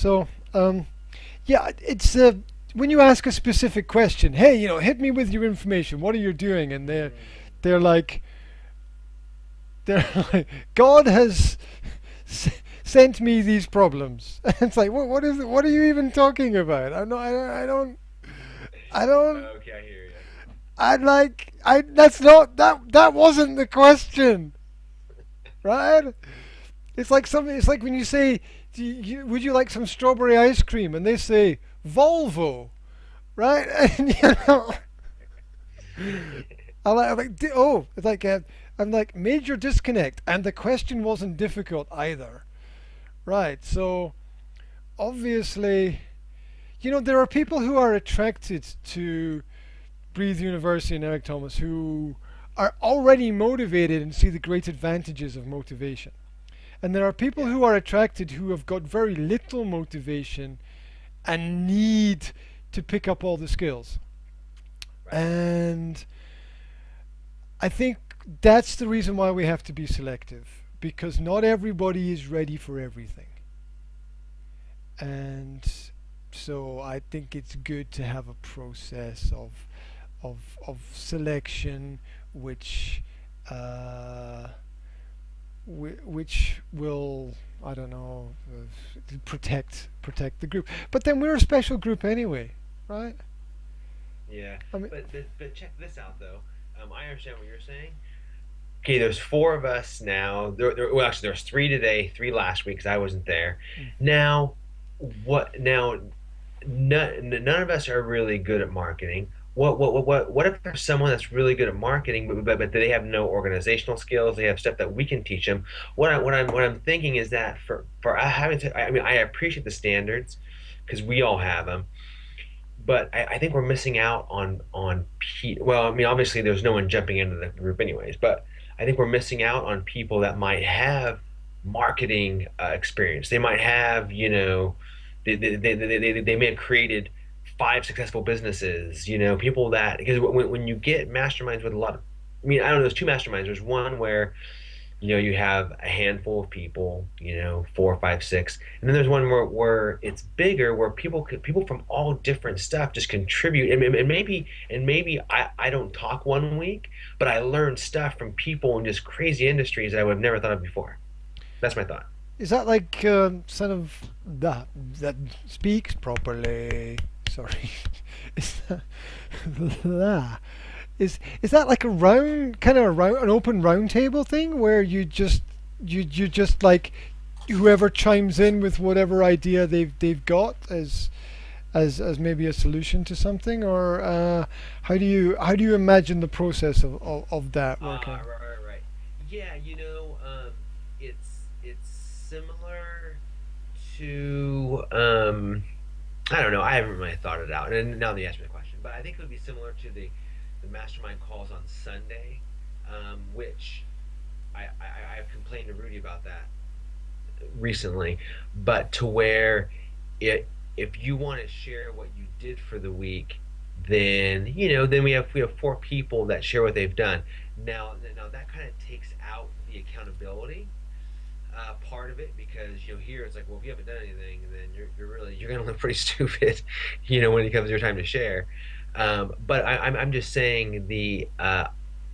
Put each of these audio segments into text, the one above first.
So, yeah, it's when you ask a specific question, hey, hit me with your information. What are you doing? And Mm. they're like, they're like, God has sent me these problems. It's like, what is it? What are you even talking about? I don't. Okay, I hear you. I'd like. I. That's not. That wasn't the question, right? It's like something. It's like when you say, "Would you like some strawberry ice cream?" and they say Volvo, right? And I'm like, oh, it's like I'm like major disconnect, and the question wasn't difficult either, right? So obviously, there are people who are attracted to Breathe University and Eric Thomas who are already motivated and see the great advantages of motivation. And there are people Yeah, who are attracted who have got very little motivation and need to pick up all the skills. right. And I think that's the reason why we have to be selective because not everybody is ready for everything. And so I think it's good to have a process of selection which uh, which will, I don't know, protect the group. But then we're a special group anyway, right? Yeah, I mean, but check this out though. I understand what you're saying. Okay, there's four of us now. Well, actually, there's three today, three last week because I wasn't there. mm, Now, what? Now, none of us are really good at marketing. What if there's someone that's really good at marketing, but they have no organizational skills? They have stuff that we can teach them. What I'm thinking is that for having to, I mean, I appreciate the standards because we all have them, but I think we're missing out well, I mean, obviously there's no one jumping into the group anyways, but I think we're missing out on people that might have marketing experience. They might have, they may have created five successful businesses, people that, because when you get masterminds with a lot of, I mean, I don't know, there's two masterminds. There's one where you have a handful of people, four, five, six, and then there's one where it's bigger, where people from all different stuff just contribute, and maybe I don't talk one week, but I learn stuff from people in just crazy industries that I would have never thought of before. That's my thought. is that like sort of that speaks properly? Sorry, is that that is that like a round kind of a round an open round table thing where you just like whoever chimes in with whatever idea they've got as maybe a solution to something, or how do you imagine the process of that Ah, working? right. Yeah, it's similar to I don't know. I haven't really thought it out, and now that you asked me the question, but I think it would be similar to the mastermind calls on Sunday, which I've complained to Rudy about that recently, but to where it if you want to share what you did for the week, then we have four people that share what they've done. Now that kind of takes out the accountability part of it, because here it's like, well, if you haven't done anything, then you're gonna look pretty stupid, when it comes to your time to share. But I'm just saying I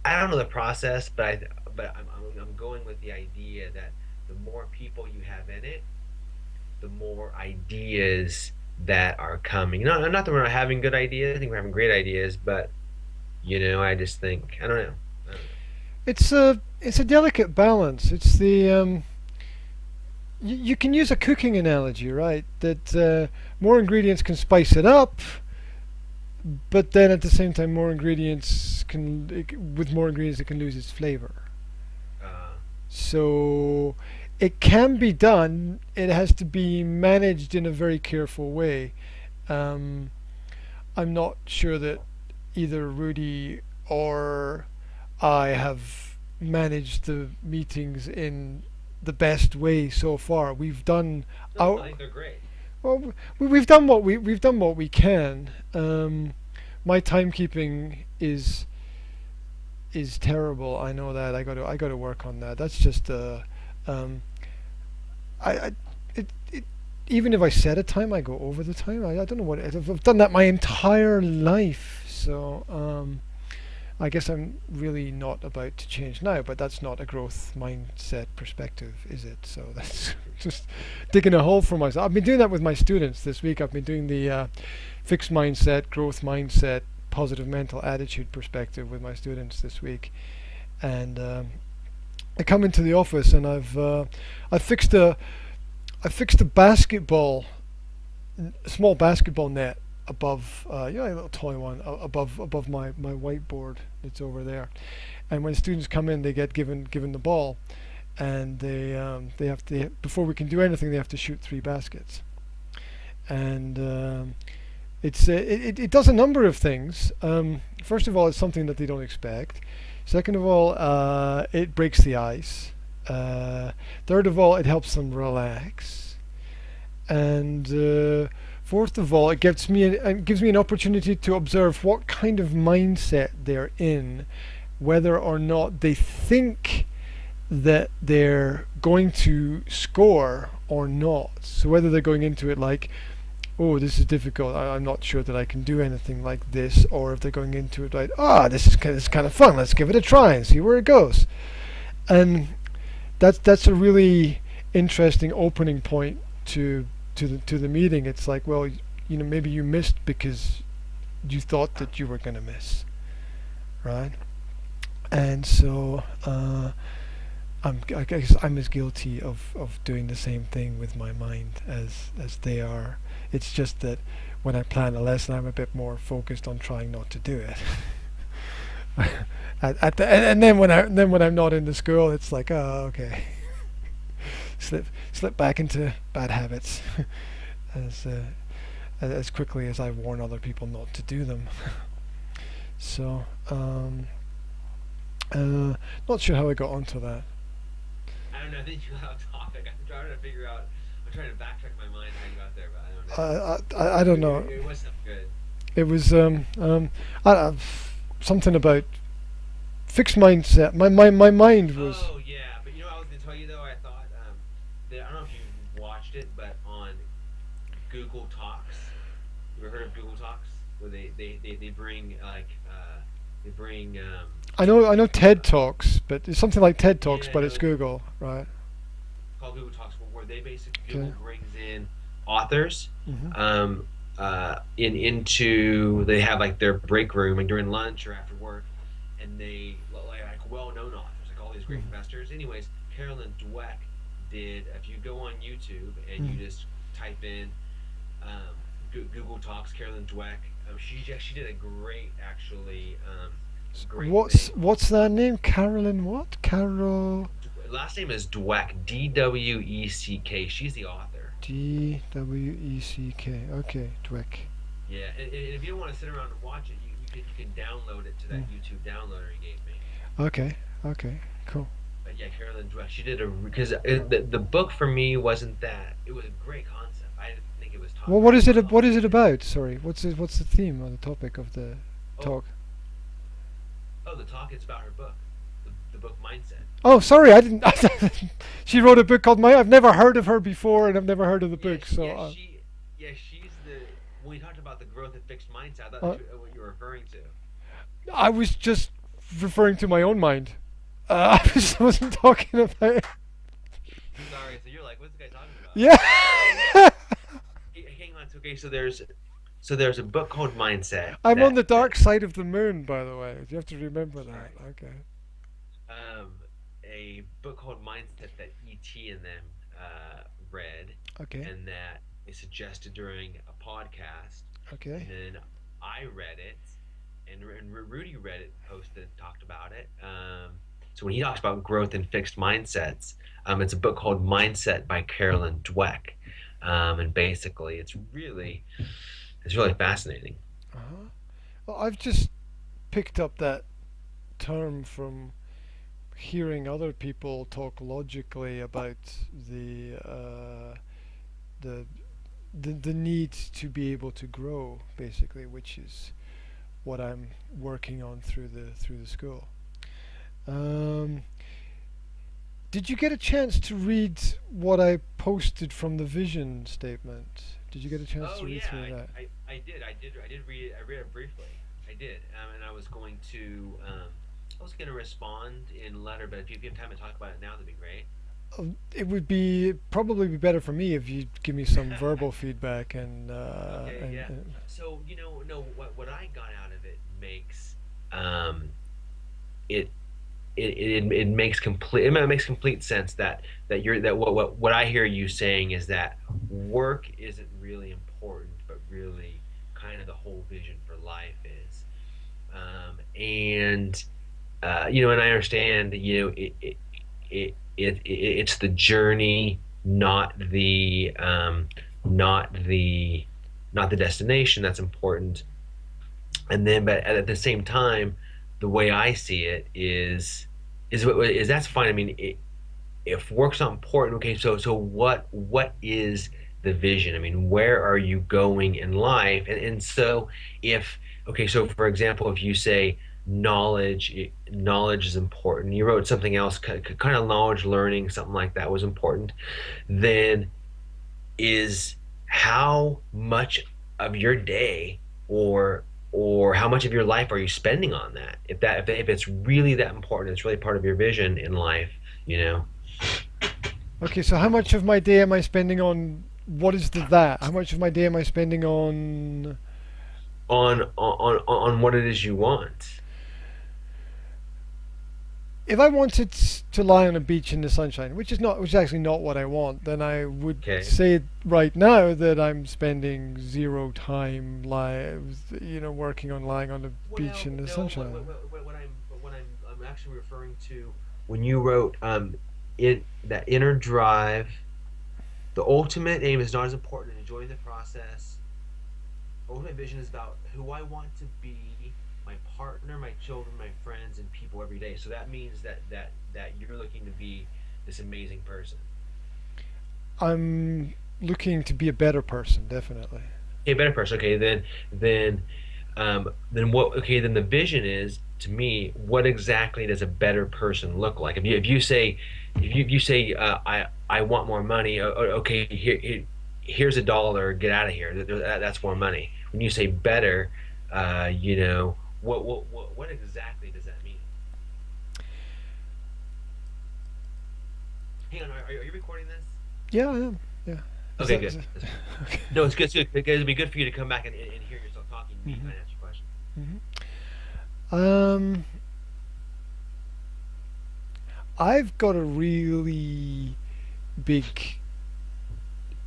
don't know the process, but I'm going with the idea that the more people you have in it, the more ideas that are coming. Not that we're not having good ideas. I think we're having great ideas, but I just think I don't know. I don't know. It's a delicate balance. It's the you can use a cooking analogy, right? That more ingredients can spice it up, but then at the same time, with more ingredients, it can lose its flavor. Uh, So it can be done. It has to be managed in a very careful way. Um, I'm not sure that either Rudy or I have managed the meetings in the best way so far. We've done no, I out think they're great. well. We've done what we can. My timekeeping is terrible. I know that. I got to work on that. That's just um, I it even if I set a time, I go over the time. I don't know what I've done that my entire life. So I guess I'm really not about to change now, but that's not a growth mindset perspective, is it? So that's just digging a hole for myself. I've been doing that with my students this week. I've been doing the fixed mindset, growth mindset, positive mental attitude perspective with my students this week, and I come into the office and I fixed a basketball, a small basketball net above, a little toy one above my whiteboard that's over there. And when students come in, they get given the ball, and they have to, before we can do anything, they have to shoot three baskets. And it does a number of things. First of all, it's something that they don't expect. Second of all, it breaks the ice. Third of all, it helps them relax. And fourth of all, it gives me an opportunity to observe what kind of mindset they're in, whether or not they think that they're going to score or not. So whether they're going into it like, oh, this is difficult, I'm not sure that I can do anything like this, or if they're going into it like, this is kind of fun, let's give it a try and see where it goes. And that's a really interesting opening point to the meeting. It's like, well, maybe you missed because you thought that you were going to miss, right? And so I guess I'm as guilty of doing the same thing with my mind as they are. It's just that when I plan a lesson, I'm a bit more focused on trying not to do it. And then when I'm not in the school, it's like, oh, okay, slip back into bad habits as quickly as I warn other people not to do them. So not sure how I got onto that. I don't know. I think you got off topic. I'm trying to figure out. I'm trying to backtrack my mind how you got there, but I don't know. It wasn't good. It was something about fixed mindset. My mind was. Oh yeah, but I was gonna tell you though. I thought that, I don't know if you watched it, but on Google Talks, you ever heard of Google Talks, where they bring they bring I know TED Talks, but it's something like TED Talks, yeah, but no, it's Google, right? called Google Talks, where they basically Okay. Google brings in authors Mhm. into, they have like their break room and during lunch or after work, and they like well-known authors, like all these great Mhm. investors. Anyways, Carolyn Dweck did. If you go on YouTube and you Mhm. just type in Google Talks Carolyn Dweck, she did a great, actually, great thing. What's that name? Carolyn what? Carol Last name is Dweck, Dweck. She's the author. Dweck. Okay, Dweck. Yeah, and if you don't want to sit around and watch it, you can download it to that Mm. YouTube downloader he gave me. Okay, okay, cool. But yeah, Carolyn Dweck, she did because the book for me wasn't that. It was a great concept. I didn't think it was Well, talked very well. what is it about? Sorry, what's the theme or the topic of the Oh, talk? the talk is about her book, the book Mindset. Oh, sorry, I didn't. She wrote a book called My. I've never heard of her before, and I've never heard of the Yeah, book. So, she's the. When we talked about the growth and fixed mindset, I thought uh, that's what you were referring to. I was just referring to my own mind. I wasn't talking about. Sorry, so you're like, what's the guy talking about? Yeah. Hang on. Okay, so there's a book called Mindset I'm on that the dark side of the moon, by the way. You have to remember that. sorry, Okay. um, a book called Mindset that ET and them read, Okay. and that is suggested during a podcast, and Okay. then I read it, and Rudy read it, posted, talked about it. So when he talks about growth and fixed mindsets, it's a book called Mindset by Carolyn Dweck, and basically it's really fascinating. Uh-huh. Well, I've just picked up that term from hearing other people talk logically about the uh, the the need to be able to grow, basically, which is what I'm working on through the school. Um, Did you get a chance to read what I posted from the vision statement? Did you get a chance Oh to read yeah, through that? I did read it. I read it briefly. I did, and I was going to respond in letter, but if you have time to talk about it now, that'd be great. It would be probably be better for me if you give me some verbal feedback Okay, yeah. and So no, what I got out of it makes um it it makes complete sense that you're that what I hear you saying is that work isn't really important, but really kind of the whole vision for life is. And and I understand, it's the journey, not the not the destination that's important. And then, but at the same time, the way I see it is that's fine. I mean, if work's not important, okay, so what is the vision? I mean, where are you going in life? And so if okay, so for example, if you say knowledge is important, you wrote something else, kind of knowledge, learning, something like that was important, then is how much of your day or how much of your life are you spending on that? If it's really that important, it's really part of your vision in life, you know. okay, so how much of my day am I spending on what is the that? How much of my day am I spending on On what it is you want. if I wanted to lie on a beach in the sunshine, which is actually not what I want, then I would Okay. say right now that I'm spending zero time working on lying on the beach Well, in the no, sunshine. I'm actually referring to when you wrote in that inner drive, the ultimate aim is not as important in enjoying the process. Ultimate vision is about who I want to be, my partner, my children, my friends, and people every day. So that means that you're looking to be this amazing person. I'm looking to be a better person, definitely. Okay, better person. Okay, then what? Okay, then the vision is to me, what exactly does a better person look like? If you say I want more money, okay, here's a dollar, get out of here. That's more money. When you say better, what exactly does that mean? Hang on, are you recording this? Yeah, I am. Yeah. Okay, Is good. that That's fine. okay? No, it's good. It's good because it'd be good for you to come back and hear yourself talking to me hmm and ask you questions. Um, I've got a really big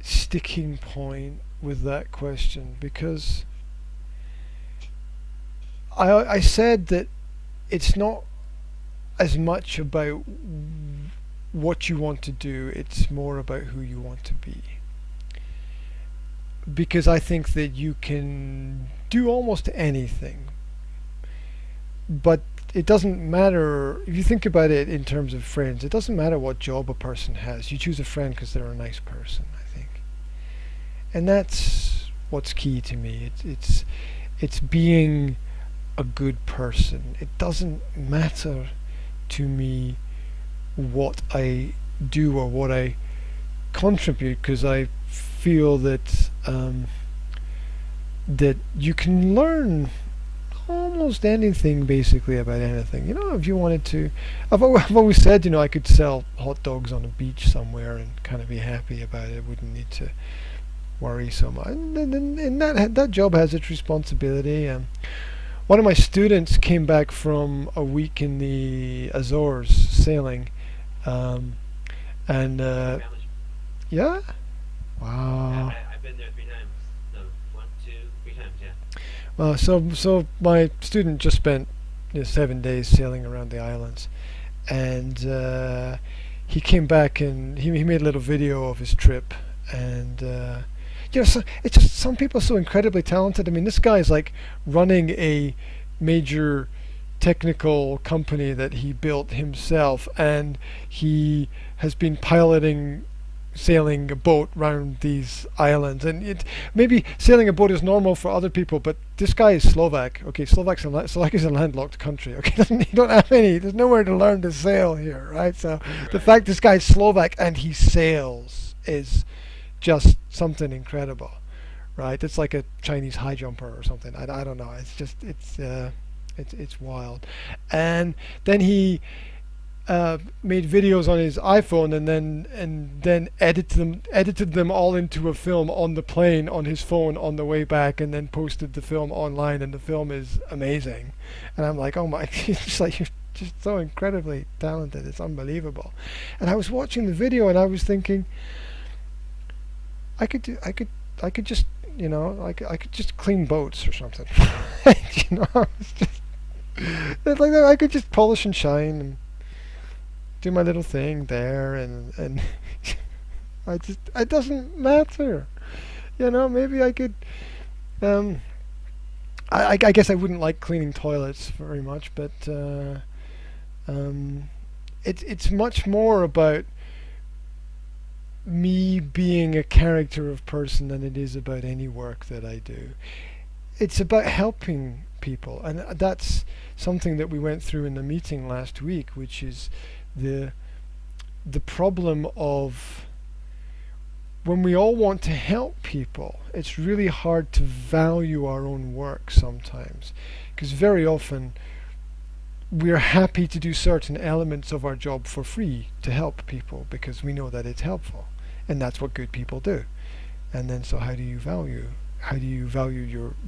sticking point with that question because I said that it's not as much about what you want to do, it's more about who you want to be. Because I think that you can do almost anything, but it doesn't matter if you think about it in terms of friends. It doesn't matter what job a person has. You choose a friend because they're a nice person, I think, and that's what's key to me. It's being a good person. It doesn't matter to me what I do or what I contribute because I feel that you can learn almost anything basically about anything. If you wanted to, I've always said, I could sell hot dogs on a beach somewhere and kind of be happy about it. Wouldn't need to worry so much. And that job has its responsibility. One of my students came back from a week in the Azores sailing, um, and My family's from there. yeah, wow. I've been there 3 times. No, one, two, 3 times. Yeah. Well, so my student just spent 7 days sailing around the islands, and he came back and he made a little video of his trip, and so it's just some people are so incredibly talented. I mean, this guy is like running a major technical company that he built himself, and he has been piloting sailing a boat round these islands, and maybe sailing a boat is normal for other people, but this guy is Slovak. Okay, Slovakia is a landlocked country. Okay, you don't have any. There's nowhere to learn to sail here, right? So the Right. fact this guy's Slovak and he sails is just something incredible, right? It's like a Chinese high jumper or something. I don't know. It's wild. And then he made videos on his iPhone and then edited them all into a film on the plane on his phone on the way back, and then posted the film online, and the film is amazing. And I'm like, oh my, it's like you're just so incredibly talented. It's unbelievable. And I was watching the video and I was thinking, I could just, I could just clean boats or something. It's just it's like that. I could just polish and shine and do my little thing there, and it doesn't matter. Maybe I could. Um, I guess I wouldn't like cleaning toilets very much, but um, it's much more about me being a character of person than it is about any work that I do. It's about helping people, and that's something that we went through in the meeting last week, which is the the problem of when we all want to help people, it's really hard to value our own work sometimes, because very often we're happy to do certain elements of our job for free to help people because we know that it's helpful, and that's what good people do. And then, so how do you value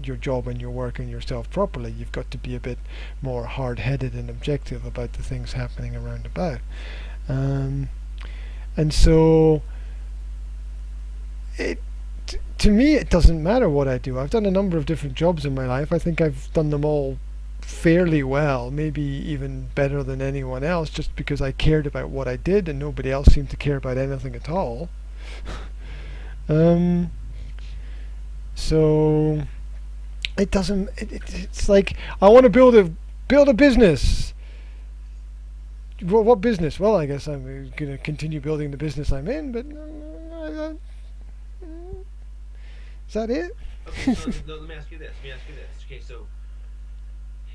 your job and your work and yourself properly? You've got to be a bit more hard-headed and objective about the things happening around about. Um, and so it to me it doesn't matter what I do. I've done a number of different jobs in my life. I think I've done them all fairly well, maybe even better than anyone else, just because I cared about what I did and nobody else seemed to care about anything at all. um, so it doesn't. It's like I want to build a business. Well, what business? Well, I guess I'm going to continue building the business I'm in, but is that it? Okay, so no, let me ask you this. Let me ask you this. Okay, so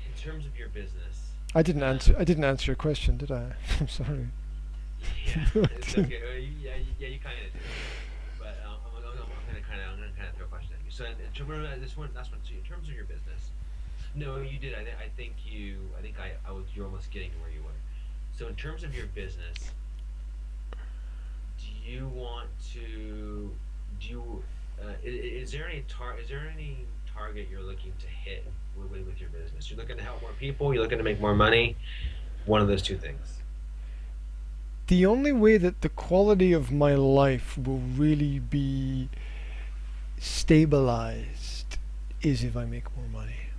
in terms of your business, I didn't answer. um, I didn't answer your question, did I? I'm sorry. yeah, it's okay. Yeah, yeah, you kind of did. But I'm gonna kind of throw a question at you. So in terms of this one, last one. So in terms of your business, no, you did. I think I was. You're almost getting to where you were. So in terms of your business, do you want to? Do you? Is there any target you're looking to hit with your business? You're looking to help more people. You're looking to make more money. One of those two things. The only way that the quality of my life will really be stabilized is if I make more money.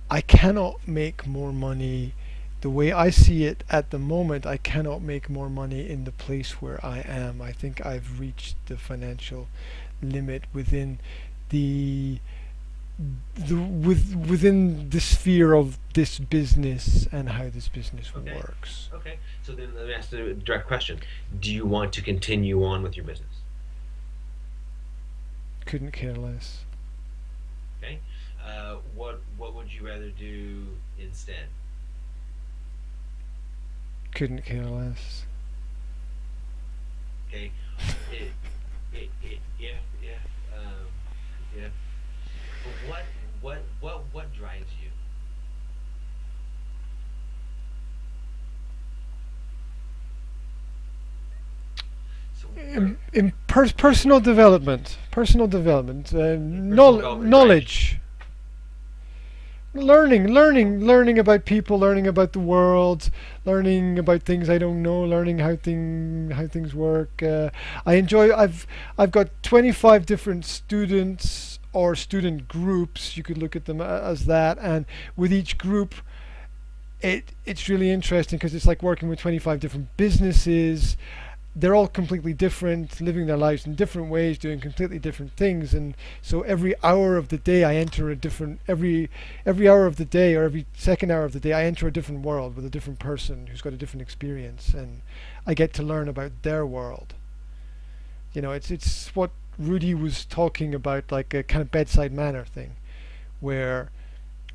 I cannot make more money the way I see it at the moment. I cannot make more money in the place where I am. I think I've reached the financial limit the within the sphere of this business and how this business Okay. works. Okay. So then let me ask the direct question: do you want to continue on with your business? Couldn't care less. Okay. What would you rather do instead? Couldn't care less. Okay. It, if if what what drives you? So where Personal development, personal development drives you? knowledge, learning about people, learning about the world, learning about things I don't know, learning how things work. I've got 25 different students or student groups. You could look at them as that, and with each group, it's really interesting because it's like working with 25 different businesses. They're all completely different, living their lives in different ways, doing completely different things, and so every hour of the day I enter a different every hour of the day or every second hour of the day I enter a different world with a different person who's got a different experience, and I get to learn about their world. It's what Rudy was talking about, like a kind of bedside manner thing, where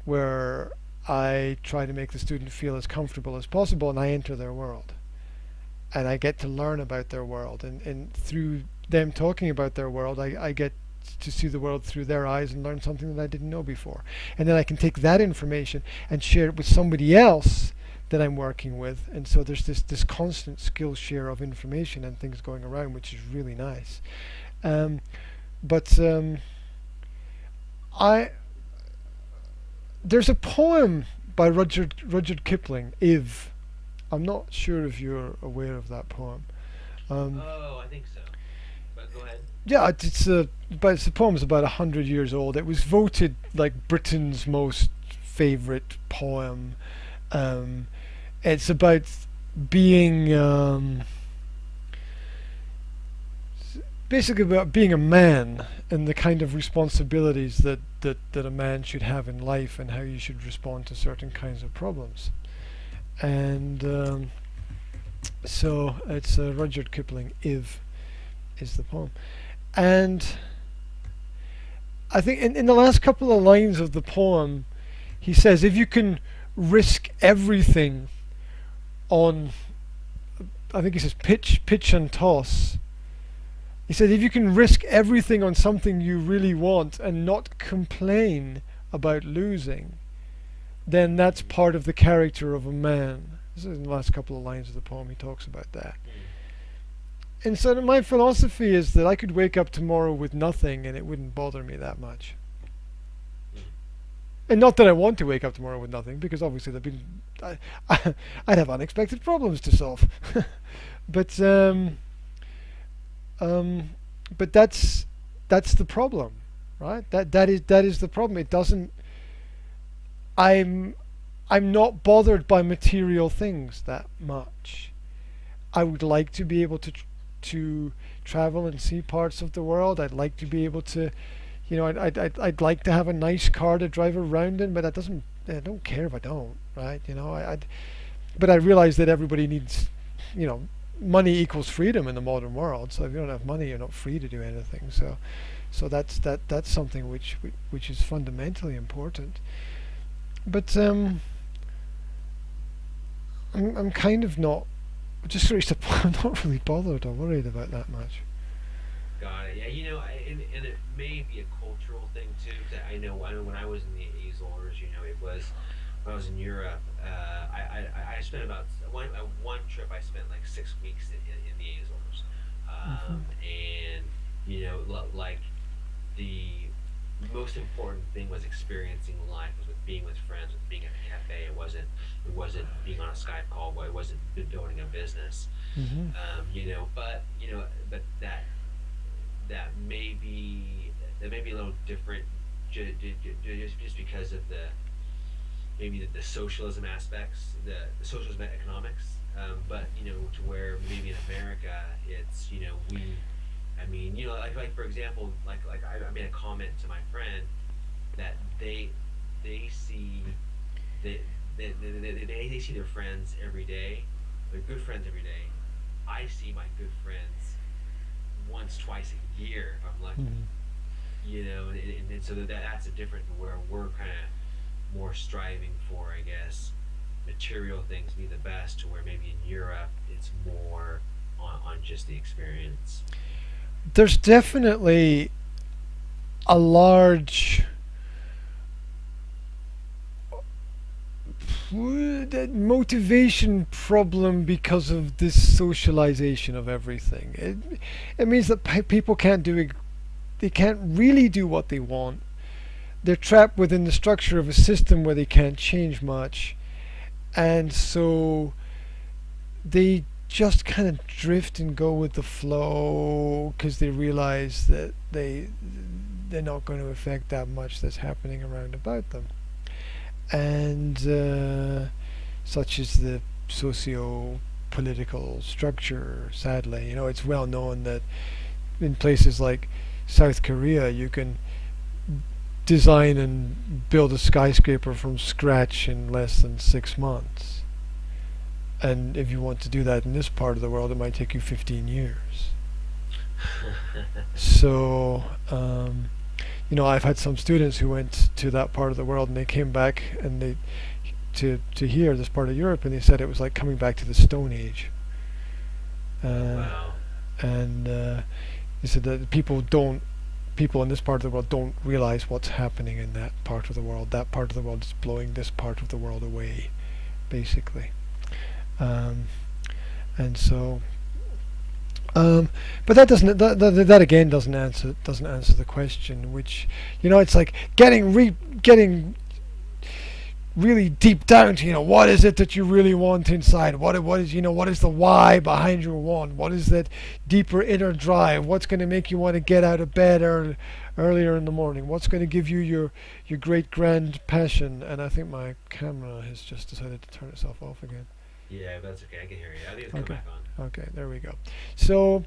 where I try to make the student feel as comfortable as possible, and I enter their world, and I get to learn about their world, and through them talking about their world, I get to see the world through their eyes and learn something that I didn't know before. And then I can take that information and share it with somebody else that I'm working with. And so there's this constant skill share of information and things going around, which is really nice. Um, but I there's a poem by Rudyard Kipling, If. I'm not sure if you're aware of that poem. Um, Oh, I think so. But go ahead. yeah, but the poem's about 100 years old. It was voted like Britain's most favorite poem. Um, it's about being basically about being a man and the kind of responsibilities that a man should have in life and how you should respond to certain kinds of problems. And so it's Rudyard Kipling, If is the poem. And I think in the last couple of lines of the poem, he says, if you can risk everything on, I think he says, pitch and toss. He said, if you can risk everything on something you really want and not complain about losing, then that's part of the character of a man. This is in the last couple of lines of the poem, he talks about that. And so my philosophy is that I could wake up tomorrow with nothing and it wouldn't bother me that much. And not that I want to wake up tomorrow with nothing, because obviously I'd have unexpected problems to solve. but um, but that's the problem, right? That is the problem. It doesn't. I'm I'm not bothered by material things that much. I would like to be able to travel and see parts of the world. I'd like to be able to, I'd like to have a nice car to drive around in, but that doesn't. I don't care if I don't, right? But I realize that everybody needs, money equals freedom in the modern world. So if you don't have money, you're not free to do anything. So that's something which is fundamentally important. But I'm kind of not. Just reached a point. I'm not really bothered or worried about that much. Got it. Yeah, and it may be a cultural thing too. That I know when I was in the Azores, it was when I was in Europe. I spent about one trip. I spent like 6 weeks in the Azores, Hmm. and like the most important thing was experiencing life, was with being with friends, with being at a cafe. It wasn't being on a Skype call. It wasn't building a business. Hmm. But that may be a little different, just because of the socialism aspects, the socialism economics. But to where maybe in America it's we. I mean, like for example, like I made a comment to my friend that they see they they see their friends every day, their good friends every day. I see my good friends once, twice a year if I'm lucky. Hmm. And so that's a different where we're kind of more striving for, I guess, material things be the best, to where maybe in Europe it's more on just the experience. There's definitely a large motivation problem because of this socialization of everything. It means that people can't they can't really do what they want. They're trapped within the structure of a system where they can't change much, and so they just kind of drift and go with the flow because they realize that they're not going to affect that much that's happening around about them. And such is the socio-political structure. Sadly, it's well known that in places like South Korea, you can design and build a skyscraper from scratch in less than 6 months. And if you want to do that in this part of the world, it might take you 15 years. So, I've had some students who went to that part of the world and they came back and they to here, this part of Europe, and they said it was like coming back to the Stone Age. Oh Uh, wow. and They said that people in this part of the world don't realize what's happening in that part of the world. That part of the world is blowing this part of the world away, basically. Um, and so, but that again doesn't answer the question. Which, it's like getting really deep down to, what is it that you really want inside. What is the why behind your want. What is that deeper inner drive. What's going to make you want to get out of bed earlier in the morning. What's going to give you your great grand passion. And I think my camera has just decided to turn itself off again. Yeah, that's okay. I can hear you. I think it's come Okay, back on. okay, there we go. So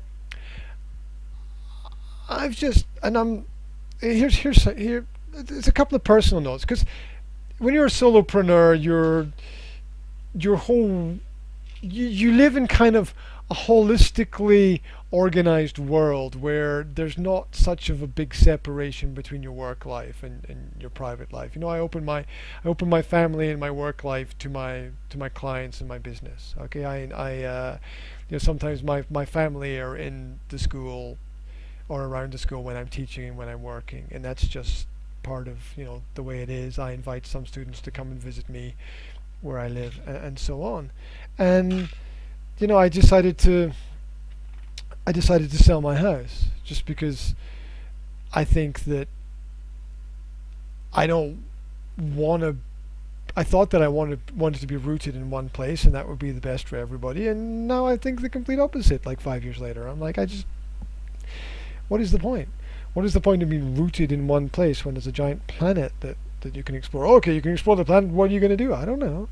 I've just and I'm here there's a couple of personal notes, because when you're a solopreneur, your whole you live in kind of a holistically organized world where there's not such of a big separation between your work life and your private life. I open my family and my work life to my clients and my business. Okay, sometimes my family are in the school or around the school when I'm teaching and when I'm working, and that's just part of the way it is. I invite some students to come and visit me where I live, and so on. And I decided to sell my house just because I think that I don't want to. I thought that I wanted to be rooted in one place, and that would be the best for everybody. And now I think the complete opposite. Like 5 years later, I'm like, what is the point? What is the point of being rooted in one place when there's a giant planet that you can explore? Okay, you can explore the planet. What are you going to do? I don't know.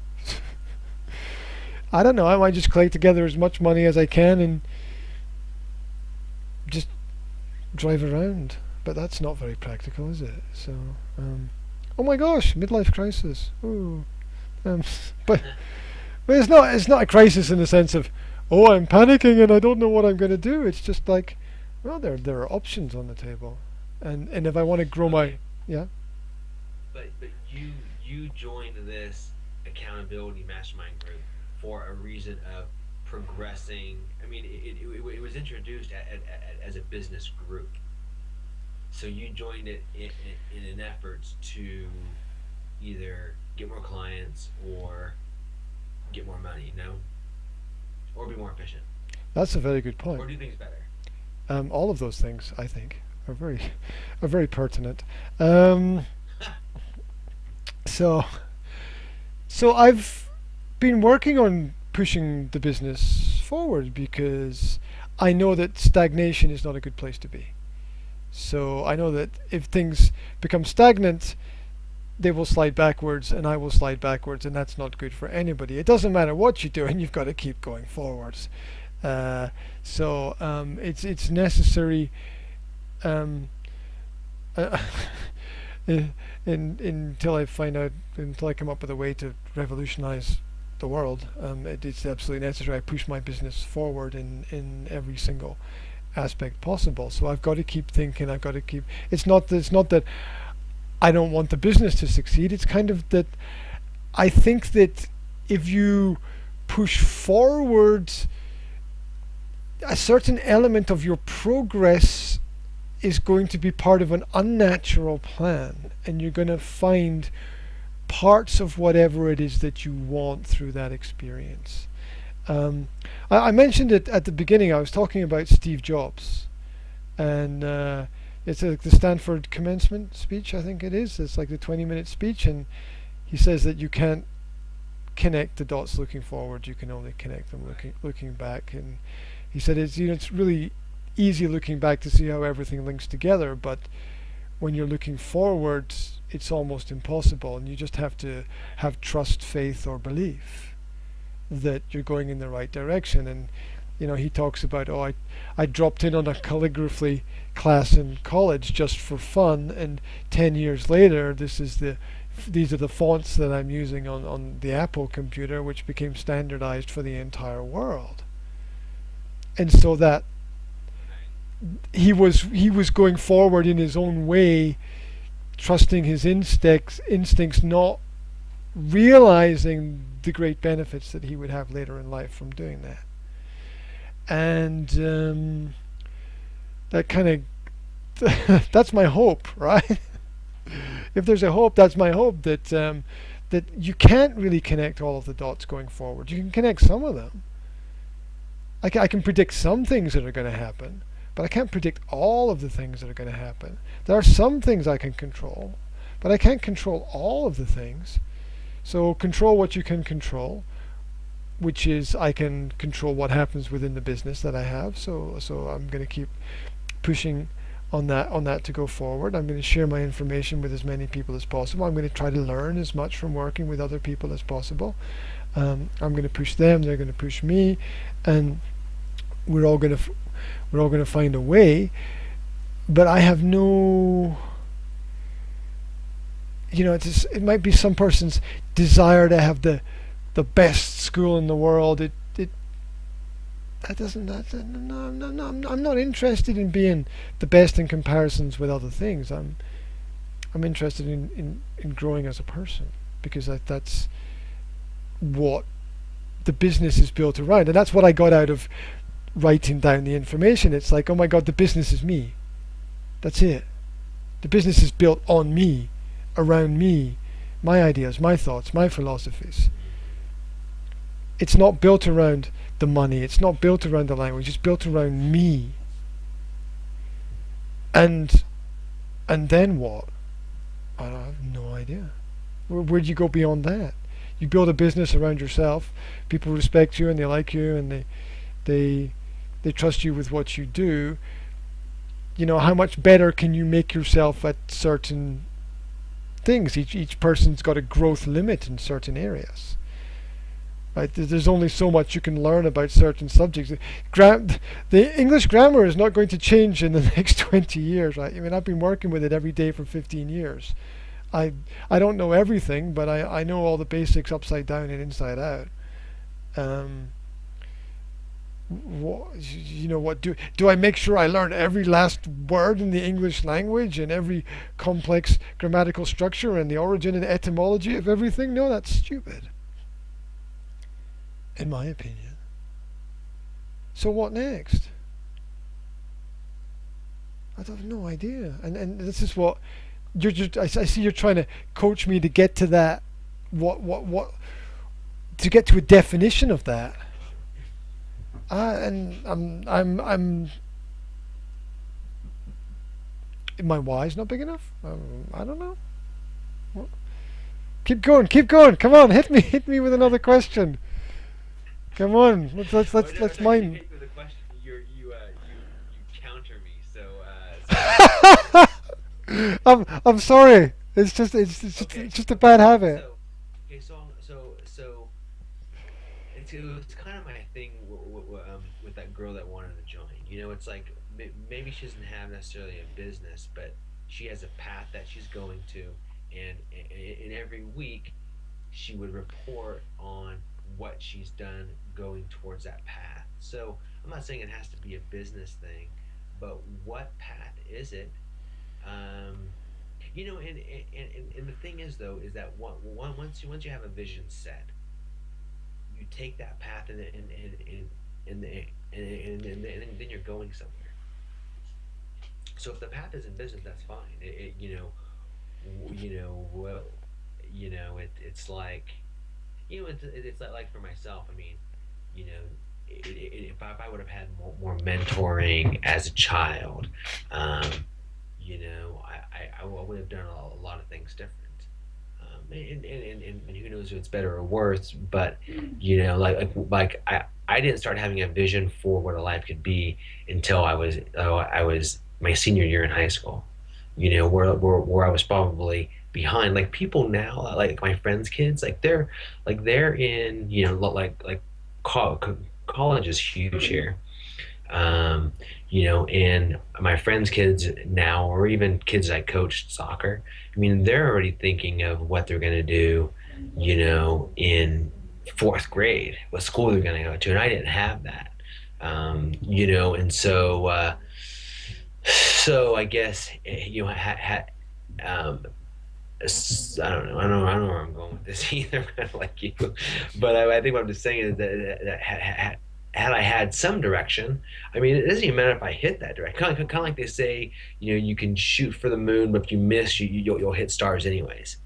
I don't know. I might just collect together as much money as I can and just drive around. But that's not very practical, is it? So, oh my gosh, midlife crisis. Ooh. Um, but but it's not a crisis in the sense of, oh, I'm panicking and I don't know what I'm going to do. It's just like, well, there are options on the table, and if I want to grow my, Okay, yeah. but you joined this accountability mastermind group for a reason of progressing. I mean, it was introduced as a business group, so you joined it in an effort to either get more clients or get more money, no, or be more efficient, That's a very good or point. do things better. All of those things, I think, are very are very pertinent. Um, so so I've been working on pushing the business forward because I know that stagnation is not a good place to be. So I know that if things become stagnant, they will slide backwards and I will slide backwards, and that's not good for anybody. It doesn't matter what you do, and you've got to keep going forwards. Uh, it's necessary, um, uh, until I come up with a way to revolutionize the world. It's absolutely necessary. I push my business forward in every single aspect possible. So I've got to keep thinking. I've got to keep. It's not that I don't want the business to succeed. It's kind of that I think that if you push forward, a certain element of your progress is going to be part of an unnatural plan, and you're going to find parts of whatever it is that you want through that experience. Um, I mentioned it at the beginning. I was talking about Steve Jobs, and it's like the Stanford commencement speech. I think it is. It's like the 20-minute speech, and he says that you can't connect the dots looking forward. You can only connect them Right. looking back. And he said it's really easy looking back to see how everything links together, but when you're looking forward, it's almost impossible, and you just have to Right. have trust, faith, or belief that you're going in the right direction. And he talks about, oh, I dropped in on a calligraphy class in college just for fun, and 10 years later, these are the fonts that I'm using on the Apple computer, which became standardized for the entire world. And so that Right. he was going forward in his own way, trusting his instincts, not realizing the great benefits that he would have later in life from doing that. And that kind of that's my hope, right? If there's a hope, that's my hope that you can't really connect all of the dots going forward. You can connect some of them. I can predict some things that are going to happen, but I can't predict all of the things that are going to happen. There are some things I can control, but I can't control all of the things. So control what you can control, which is I can control what happens within the business that I have. So I'm going to keep pushing on that to go forward. I'm going to share my information with as many people as possible. I'm going to try to learn as much from working with other people as possible. I'm going to push them. They're going to push me, and we're all going to we're all going to find a way. But I have no, it might be some person's desire to have the best school in the world. It that doesn't that no, no, I'm not interested in being the best in comparisons with other things. I'm interested in growing as a person, because that's what the business is built around, and that's what I got out of writing down the information. It's like, oh my god, the business is me. That's it. The business is built on me, around me, my ideas, my thoughts, my philosophies. It's not built around the money. It's not built around the language. It's built around me. And and then what? I have no idea. Where do you go beyond that? You build a business around yourself. People respect you and they like you and they they trust you with what you do. How much better can you make yourself at certain things? Each person's got a growth limit in certain areas. Right? There's only so much you can learn about certain subjects. The English grammar is not going to change in the next 20 years. Right? I mean, I've been working with it every day for 15 years. I I don't know everything, but I know all the basics upside down and inside out. Um, what do I make sure I learn every last word in the English language and every complex grammatical structure and the origin and etymology of everything? No, that's stupid, in my opinion. So what next? I have no idea. And this is what I see you're trying to coach me to get to that. What to get to a definition of that. And I'm my why's not big enough. I don't know. What? Keep going, keep going. Come on, hit me with another question. Come on, Oh, no, let's it's not gonna mine. hit you with a question. You counter me. So I'm sorry. okay, It's just a bad habit. so okay, so it was kind of my thing with that girl that wanted to join. It's like maybe she doesn't have necessarily a business, but she has a path that she's going to, and every week she would report on what she's done going towards that path. So I'm not saying it has to be a business thing, but what path is it? Um, and the thing is though is that once you have a vision set, you take that path and then you're going somewhere. So if the path is in business, that's fine. Well, it's like it's like for myself. I mean, you know, if I would have had more mentoring as a child, um, I would have done a lot of things different. And who knows if it's better or worse, but I didn't start having a vision for what a life could be until I was my senior year in high school. Where I was probably behind. Like people now, like my friends' kids, they're in col- college is huge here. And my friends' kids now, or even kids I coached soccer, I mean, they're already thinking of what they're going to do, in fourth grade, what school they're going to go to. And I didn't have that, and so, So I guess um, I don't know where I'm going with this either. I'm kind of like you, but I think what I'm just saying is that had I had some direction, I mean, it doesn't even matter if I hit that direction. Kind of like they say, you can shoot for the moon, but if you miss, you'll hit stars anyways.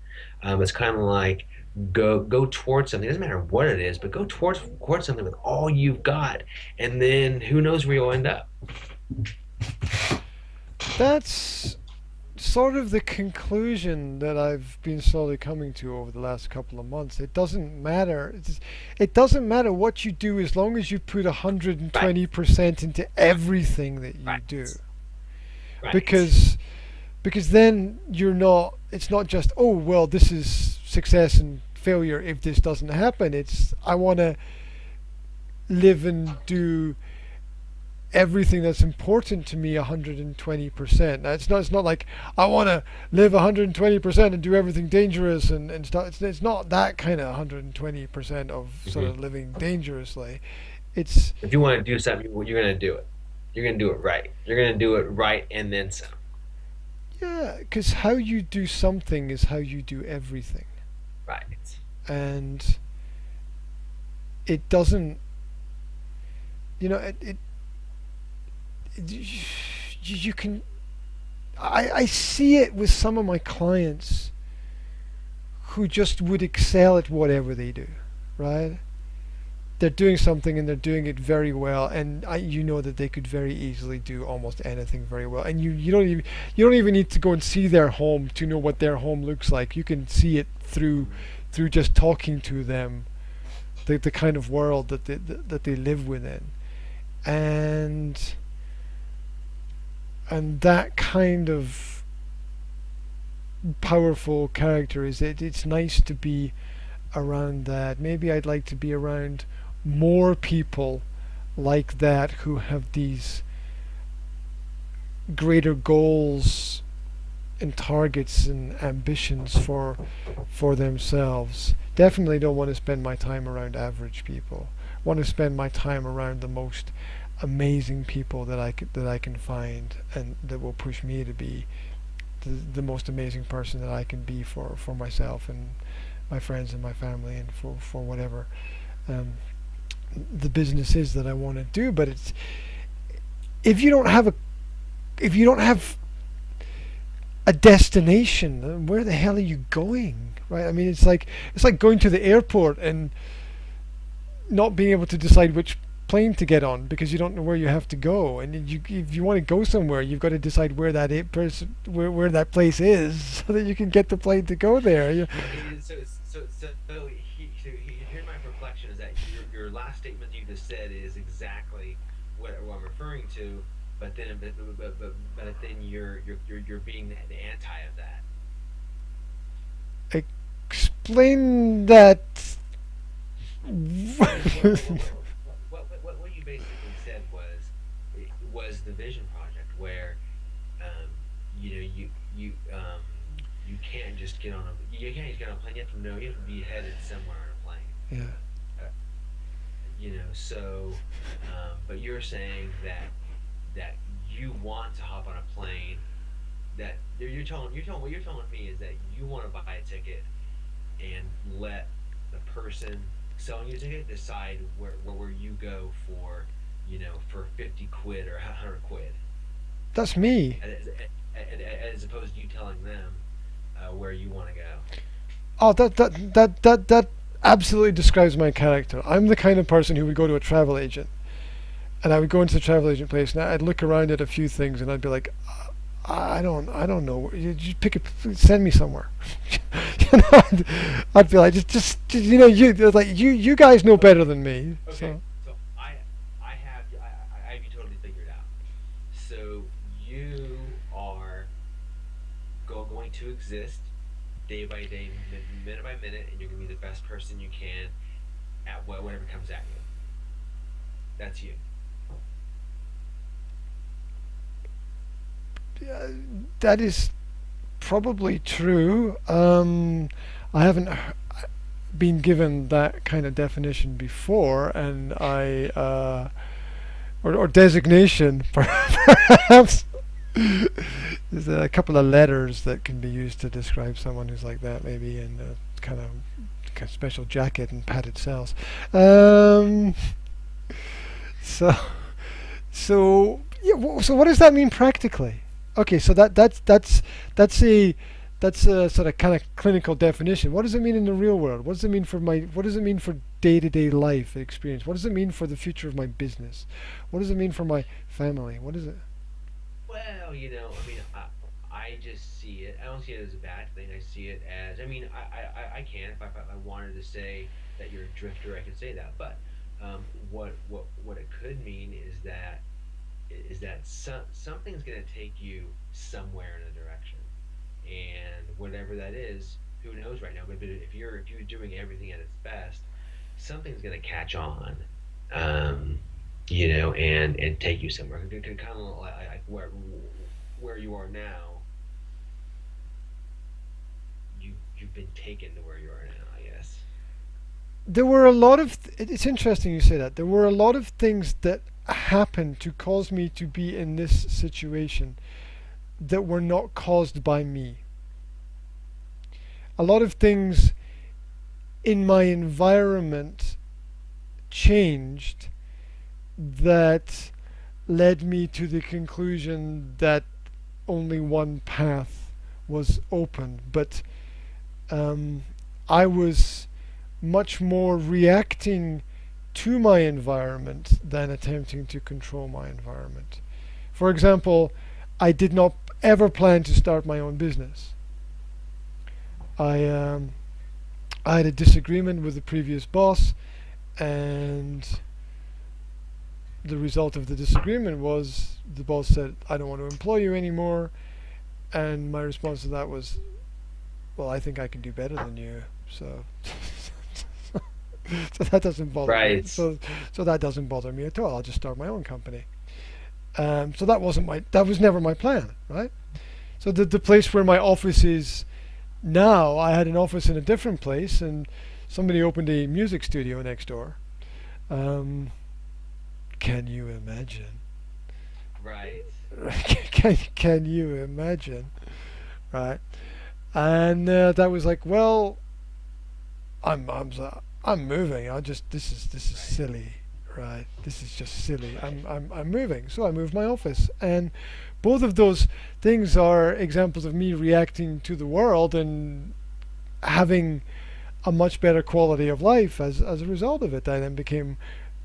It's kind of like go towards something. It doesn't matter what it is, but go towards something with all you've got, and then who knows where you'll end up. That's sort of the conclusion that I've been slowly coming to over the last couple of months. It doesn't matter. It doesn't matter what you do as long as you put Right, 120% into everything that you do. right, right. Because then you're not. It's not just, oh well, this is success and failure if this doesn't happen. It's, I want to live and do everything that's important to me 120%. Now, it's not like I want to live 120% and do everything dangerous and stuff. It's not that kind of 120% of sort of Hmm. living dangerously. It's, If you want to do something, you're going to do it. You're going to do it right. You're going to do it right and then some. yeah, because how you do something is how you do everything. Right. And it doesn't, you, you can, I see it with some of my clients who just would excel at whatever they do, right? They're doing something and they're doing it very well, and you know that they could very easily do almost anything very well. And you don't even need to go and see their home to know what their home looks like. You can see it through just talking to them, the kind of world that they live within, and that kind of powerful character is it. It's nice to be around that. Maybe I'd like to be around more people like that who have these greater goals and targets and ambitions for themselves. Definitely don't want to spend my time around average people. Want to spend my time around the most amazing people that I can find and that will push me to be the most amazing person that I can be for myself and my friends and my family and for whatever um, the business is that I want to do. But it's, if you don't have a if you don't have a destination, where the hell are you going? Right? I mean, it's like going to the airport and not being able to decide which plane to get on because you don't know where you have to go. And if you want to go somewhere, you've got to decide where where that place is, so that you can get the plane to go there. Here's my reflection is that your last statement you just said is exactly what I'm referring to, but then you're being the anti of that. Explain that. What you basically said was the vision project where um, you know you can't just get on a you can't just get on a plane. You have to know you have to be headed somewhere on a plane. Yeah. Uh, so but you're saying that you want to hop on a plane. That you're telling what you're telling me is that you want to buy a ticket and let the person selling you a ticket decide where you go for for 50 quid or 100 quid That's me. as, as opposed to you telling them where you want to go. Oh, that absolutely describes my character. I'm the kind of person who would go to a travel agent, and I would go into the travel agent place, and I'd look around at a few things, and I'd be like, I don't know. You just pick a, send me somewhere. I'd be like, you guys know better than me. Okay, So so I have you totally figured out. So you are going to exist day by day, minute by minute, and you're going to be the best person you can at whatever comes at you. That's you. uh, that is probably true. I haven't been given that kind of definition before, or designation, perhaps. There's a couple of letters that can be used to describe someone who's like that, maybe, and a kind of special jacket and padded cells. Um, so, so what does that mean practically? Okay, so that's a that's a sort of kind of clinical definition. What does it mean in the real world? What does it mean for my? What does it mean for day-to-day life experience? What does it mean for the future of my business? What does it mean for my family? What is it? Well, I mean, I just see it. I don't see it as a bad thing. I see it as, I mean, I can if I wanted to say that you're a drifter, I could say that. But what it could mean is that something's going to take you somewhere in a direction, and whatever that is, who knows right now. But if you're doing everything at its best, something's going to catch on. Um, and take you somewhere. Kind of like where you are now. You've been taken to where you are now, I guess. There were a lot of. It's interesting you say that. There were a lot of things that happened to cause me to be in this situation that were not caused by me. A lot of things in my environment changed that led me to the conclusion that only one path was open. But um, I was much more reacting to my environment than attempting to control my environment. For example, I did not ever plan to start my own business. I I had a disagreement with the previous boss, and the result of the disagreement was the boss said, "I don't want to employ you anymore," and my response to that was, "Well, I think I can do better than you, so." So that doesn't bother me. Right. So that doesn't bother me at all. I'll just start my own company. So that was never my plan, right? So the place where my office is now, I had an office in a different place, and somebody opened a music studio next door. Um, can you imagine? Right. Can you imagine? Right? And that was like, well, I'm moving. I just this is Right. silly, right? This is just silly. Right. I'm moving. So I moved my office, and both of those things are examples of me reacting to the world and having a much better quality of life as a result of it. I then became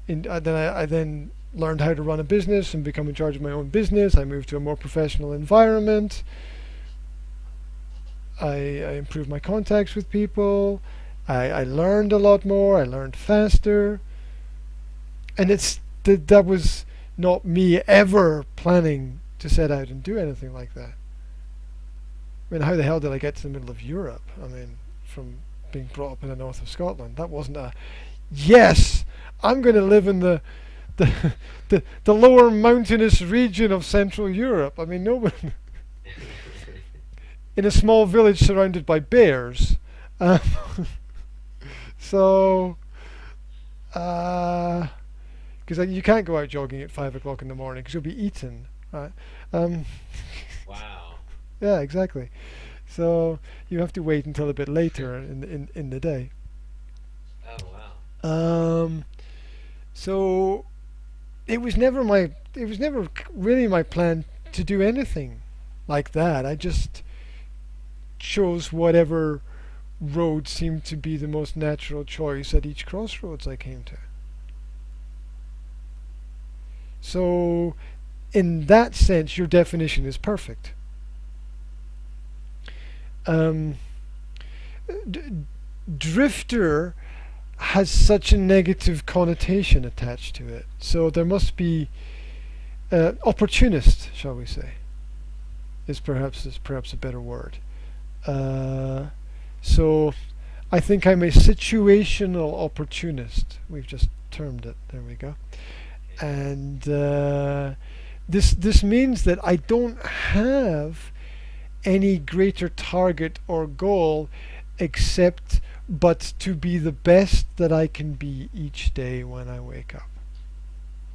I then learned how to run a business and become in charge of my own business. I moved to a more professional environment. I improved my contacts with people. I learned a lot more. I learned faster, and that was not me ever planning to set out and do anything like that. I mean, how the hell did I get to the middle of Europe? I mean, from being brought up in the north of Scotland, that wasn't a yes. I'm going to live in the the lower mountainous region of Central Europe. I mean, nobody in a small village surrounded by bears. Um, so, because you can't go out jogging at 5 o'clock in the morning because you'll be eaten, right? Um, Wow. yeah, exactly. So you have to wait until a bit later in the day. Oh wow. Um, so it was never really my plan to do anything like that. I just chose whatever road seemed to be the most natural choice at each crossroads I came to. So, in that sense, your definition is perfect. Um, d- Drifter has such a negative connotation attached to it. So there must be opportunist, shall we say, is perhaps a better word. Uh, so I think I'm a situational opportunist. We've just termed it. There we go. Okay. And this means that I don't have any greater target or goal except but to be the best that I can be each day when I wake up.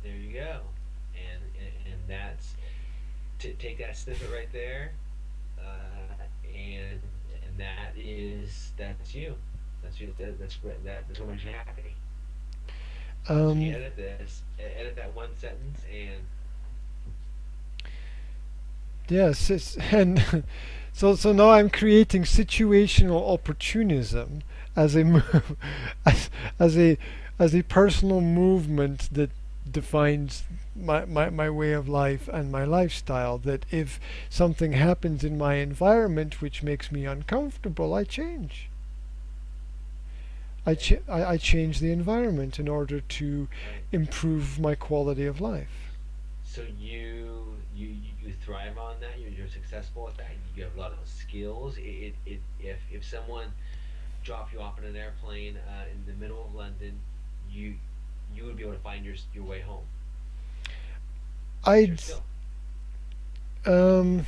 There you go. And that's take that snippet right there, and that's you. That's you. That's great. That's what makes you happy. So you Um, edit this, edit that one sentence, and yes, and so now I'm creating situational opportunism as a as, as a as a personal movement that defines my way of life and my lifestyle. That if something happens in my environment which makes me uncomfortable, I change. okay, I change the environment in order to right. improve my quality of life. So you thrive on that. You're successful at that. You have a lot of skills. If someone dropped you off in an airplane in the middle of London, you you would be able to find your way home with your I'd skill. um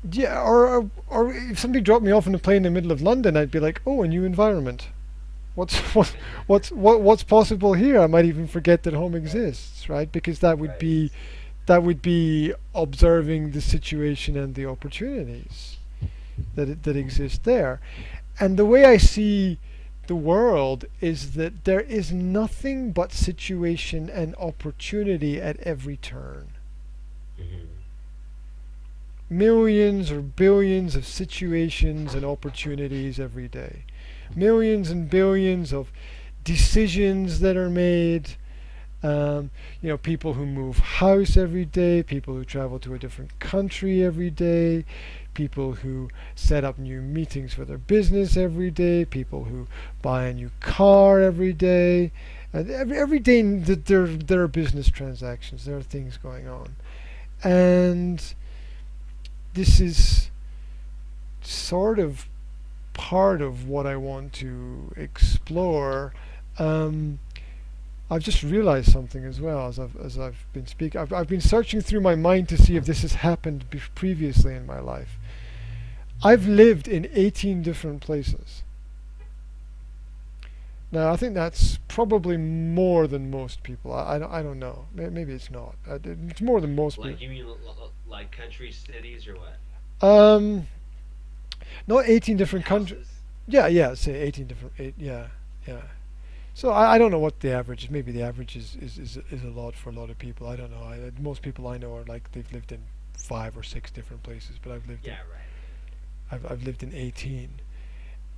yeah, or if somebody dropped me off in a plane in the middle of London, I'd be like, oh, a new environment. What's what's possible here? I might even forget that home Right, exists, right? Because right. that would be observing the situation and the opportunities that exist there. And the way I see the world is that there is nothing but situation and opportunity at every turn. Hmm. Millions or billions of situations and opportunities every day. Millions and billions of decisions that are made. People who move house every day, people who travel to a different country every day, people who set up new meetings for their business every day, people who buy a new car every day. And every day there are business transactions, there are things going on. And this is sort of part of what I want to explore. Um, I've just realized something as well as I've been speaking. I've been searching through my mind to see if this has happened previously in my life. I've lived in 18 different places. Now I think that's probably more than most people. I don't know. Maybe it's not. It's more than most people. Like you mean like country cities or what? Um, Not 18 Like different countries. houses? Yeah, yeah. Say 18 different. Yeah, yeah. So I don't know what the average is. Maybe the average is a lot for a lot of people. I don't know. Most people I know are like they've lived in 5 or 6 different places, but Yeah, right. I've lived in 18,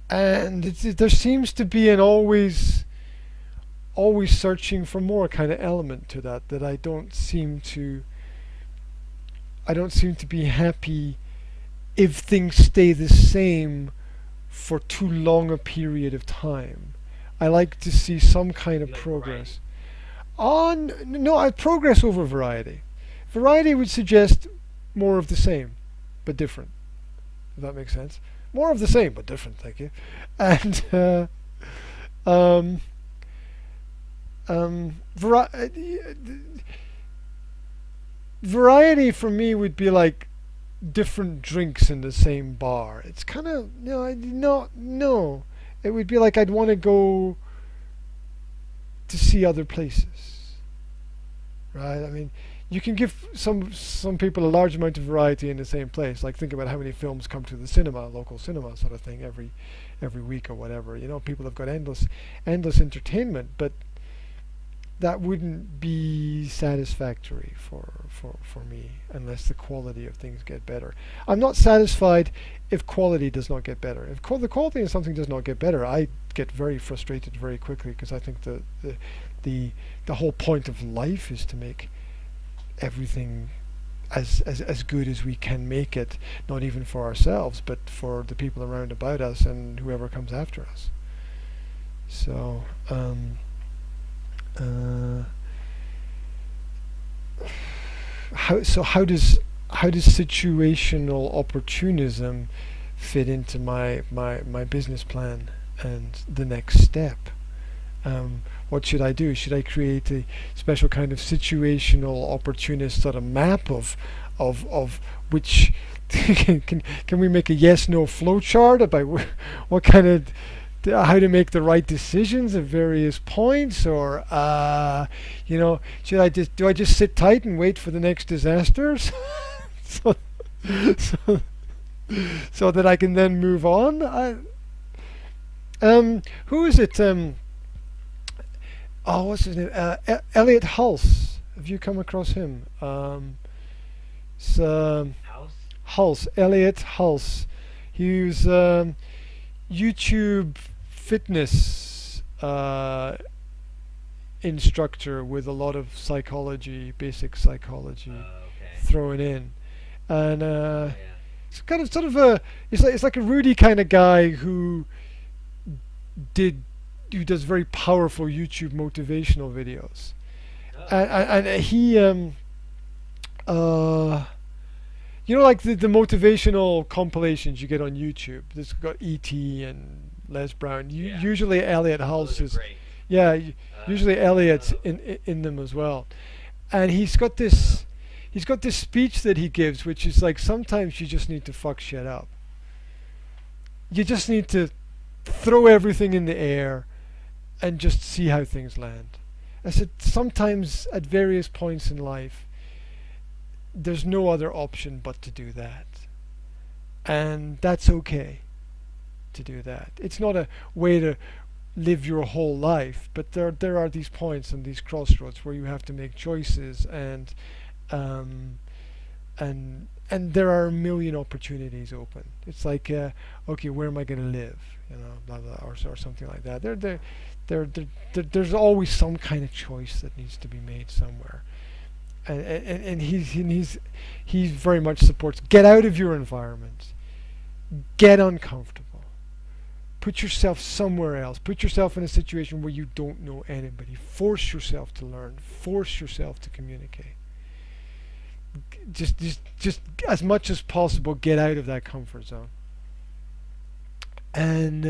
and there seems to be an always searching for more kind of element to that I don't seem to be happy if things stay the same for too long a period of time. I like to see some kind of You like progress. variety? On no, I progress over variety. Variety would suggest more of the same, but different. If that makes sense. More of the same, but different. Thank you. And um, variety for me would be like different drinks in the same bar. It's kind of no. It would be like I'd want to go to see other places, right? I mean, you can give some people a large amount of variety in the same place. Like think about how many films come to the cinema, local cinema sort of thing, every week or whatever. People have got endless entertainment, but that wouldn't be satisfactory for me unless the quality of things get better. I'm not satisfied if quality does not get better. If the quality of something does not get better, I get very frustrated very quickly because I think the the whole point of life is to make everything as good as we can make it, not even for ourselves, but for the people around about us and whoever comes after us. So, uh, how does situational opportunism fit into my business plan and the next step? What should I do? Should I create a special kind of situational opportunist sort of map of which can we make a yes no flow chart about what kind of how to make the right decisions at various points, or should I just do I just sit tight and wait for the next disasters, so so so that I can then move on. Who is it? Oh, what's his name? Elliot Hulse. Have you come across him? It's, House. Hulse, Elliot Hulse. He was YouTube fitness instructor with a lot of psychology, basic psychology Okay. thrown in, and Oh yeah. it's kind of sort of a it's like a Rudy kind of guy did who does very powerful YouTube motivational videos, Oh, and he uh like the motivational compilations you get on YouTube. This got E.T. and Les Brown. yeah. Usually Elliot Oh, those Hulse are is, great. yeah. Usually Elliot's Okay. in them as well, and Oh, he's got this speech that he gives, which is like sometimes you just need to fuck shit up. You just need to throw everything in the air and just see how things land. I said sometimes at various points in life, there's no other option but to do that, and that's okay to do that. It's not a way to live your whole life, but there are these points and these crossroads where you have to make choices, um, and there are a million opportunities open. It's like, okay, where am I going to live? Blah blah, or something like that. There's always some kind of choice that needs to be made somewhere, and he's very much supports get out of your environment, get uncomfortable, put yourself somewhere else, put yourself in a situation where you don't know anybody, force yourself to learn, force yourself to communicate. Just as much as possible, get out of that comfort zone. And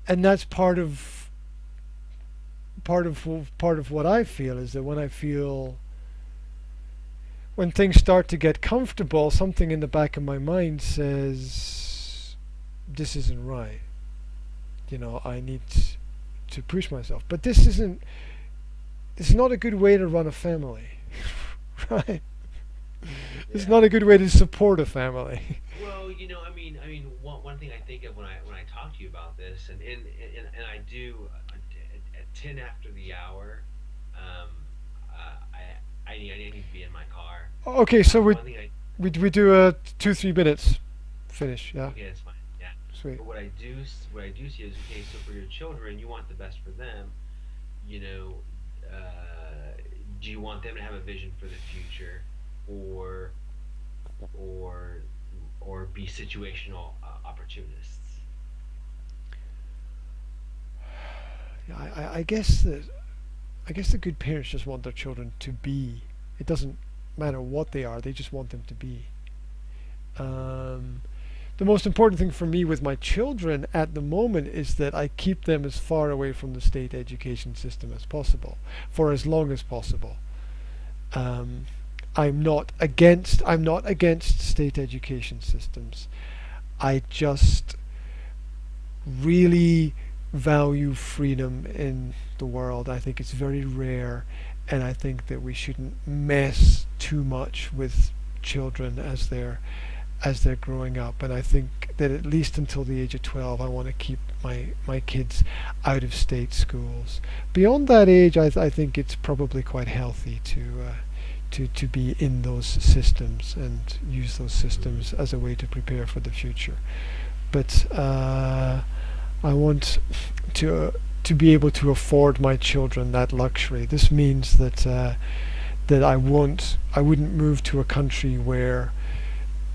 and that's part of what I feel is that when things start to get comfortable, something in the back of my mind says this isn't right. I need to push myself, but this isn't. It's not a good way to run a family, right? It's yeah. not a good way to support a family. Well, one thing I think of when I talk to you about this, and I do at 10 after the hour, um, I need to be in my car. Okay, so we One thing I we do 2 3 minutes finish. Yeah, Okay, that's fine. Yeah. sweet. But what I do see is, okay. So for your children, you want the best for them. You know, do you want them to have a vision for the future, or or or be situational opportunists? Yeah, I guess the good parents just want their children to be. It doesn't matter what they are; they just want them to be. Um, the most important thing for me with my children at the moment is that I keep them as far away from the state education system as possible, for as long as possible. Um, I'm not against state education systems. I just really value freedom in the world. I think it's very rare, and I think that we shouldn't mess too much with children as they're growing up. And I think that at least until the age of 12, I want to keep my kids out of state schools. Beyond that age, I think it's probably quite healthy to be in those systems and use those Mm. systems as a way to prepare for the future. But I want to be able to afford my children that luxury. This means that I wouldn't move to a country where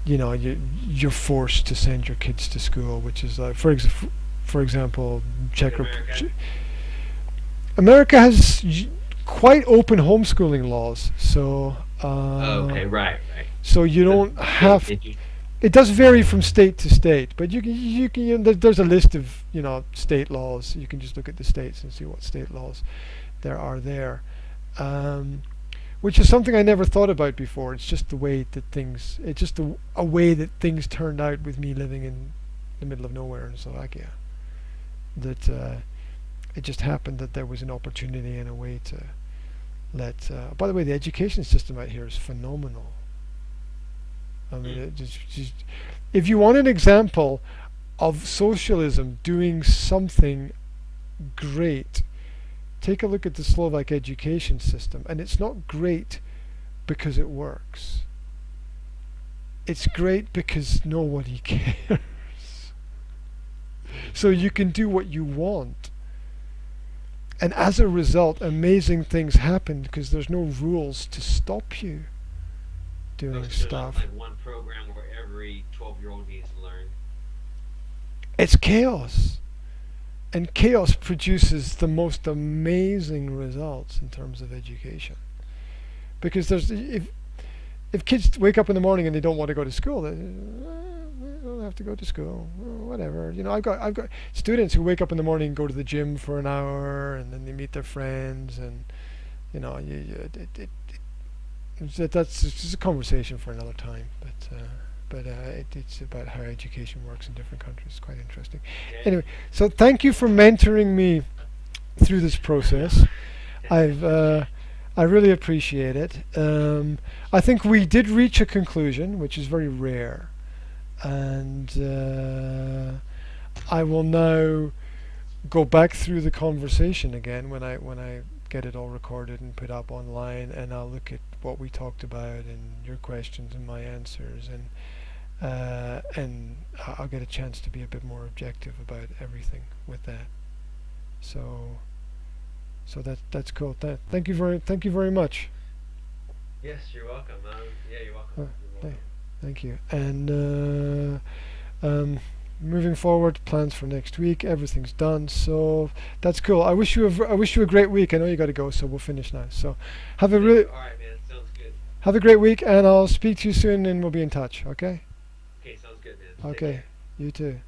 you're forced to send your kids to school, which is for example, Like Czech America? Republic. America has quite open homeschooling laws, so Oh, okay, right, right. you But don't they have. they do. It does vary from state to state, but there's a list of state laws. You can just look at the states and see what state laws there are there, um, which is something I never thought about before. It's just the way that things. It's just a way that things turned out with me living the middle of nowhere in Slovakia. That it just happened that there was an opportunity and a way to let. By the way, the education system out here is phenomenal. I mean, Mm. if you want an example of socialism doing something great, take a look at the Slovak education system, and it's not great because it works. It's great because nobody cares. So you can do what you want. And as a result, amazing things happen because there's no rules to stop you Oh, doing so there's not stuff. like one program where every 12-year-old needs to learn. It's chaos. And chaos produces the most amazing results in terms of education. Because if kids wake up in the morning and they don't want to go to school, they don't have to go to school. Whatever. I've got students who wake up in the morning and go to the gym for an hour, and then they meet their friends, and that's just a conversation for another time. But it's about how education works in different countries. It's quite interesting. Okay. Anyway, so thank you for mentoring me through this process. I've I really appreciate it. I think we did reach a conclusion, which is very rare, and I will now go back through the conversation again when I get it all recorded and put up online, and I'll look at what we talked about and your questions and my answers, and I'll get a chance to be a bit more objective about everything with that. So that's cool. Thank you very much. Yes, you're welcome. Yeah, you're welcome. Uh, You're th- welcome. Thank you. And moving forward, plans for next week. Everything's done. So that's cool. I wish you a great week. I know you got to go, so we'll finish now. So have a Thank really you. All right, man. Sounds good. have a great week, and I'll speak to you soon, and we'll be in touch. Okay. Okay, sounds good, man. Take Okay. care. You too.